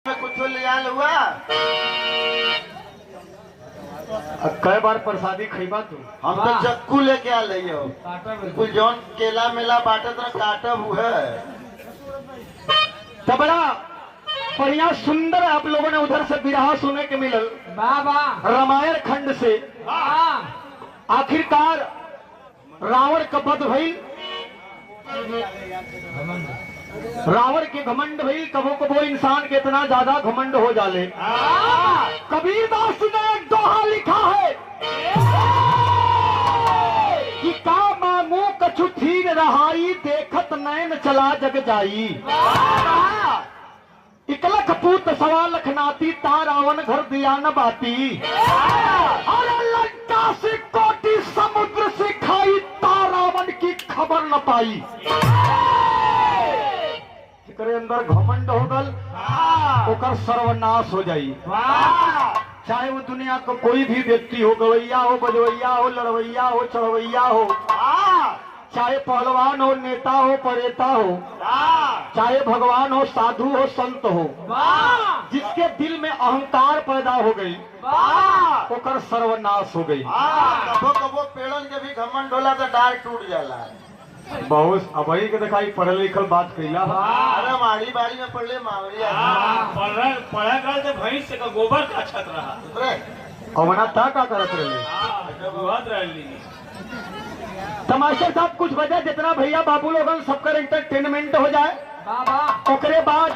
में कुछ ले आल हुआ। कई बार प्रसादी खइबा तू। हम तो चक्कू लेके आ रही हो। बिल्कुल जौन केला मेला बांटत ना काटब हुए तो बड़ा बढ़िया सुंदर आप लोगों ने उधर से बिरहा सुने के मिलल रामायण खंड से। आखिरकार रावण का वध भइल, रावण के घमंड भइल। कबो कबो इंसान के इतना ज्यादा घमंड हो जाले। कबीरदास ने एक दोहा लिखा है कि का मांगू कछु थीन रहाई, देखत नैन चला जग जाई। इकलख पूत सवा लख नाती, ता रावण घर दिया न बाती। अरे लंका से कोटि समुद्र से खाई, ता रावण की खबर न पाई। करे अंदर घमंड हो गल, ओकर सर्वनाश हो जाई। चाहे वो दुनिया का कोई भी व्यक्ति हो, गवैया हो, बजवैया हो, लड़वैया हो, चढ़वैया हो, चाहे पहलवान हो, नेता हो, परेता हो, चाहे भगवान हो, साधु हो, संत हो, जिसके दिल में अहंकार पैदा हो गई ओकर सर्वनाश हो गई। कबो कबो पेड़न के भी घमंड होला तो डार टूट जाला। बहुत अबही के दिखाई पढ़ल लिखल बात कैला। अरे माड़ी बाड़ी में पढ़ले मावड़िया पढ़ा कर तो भैंस का गोबर का छत रहा। अवना ता का करत रहे। तमाशा साहब कुछ वजह जितना भैया बाबू लोगन सबका एंटरटेनमेंट हो जाए। ओकरे बाद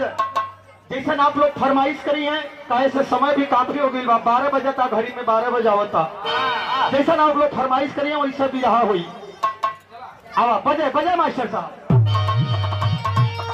जैसे आप लोग फरमाइश करी है, कहे से समय भी काफी हो गई। 12 बजे था, घड़ी में 12 बजे आवता। जैसा आप लोग फरमाइश करी है वैसा भी रहा हुई। आवा बजे बजे मास्टर साहब।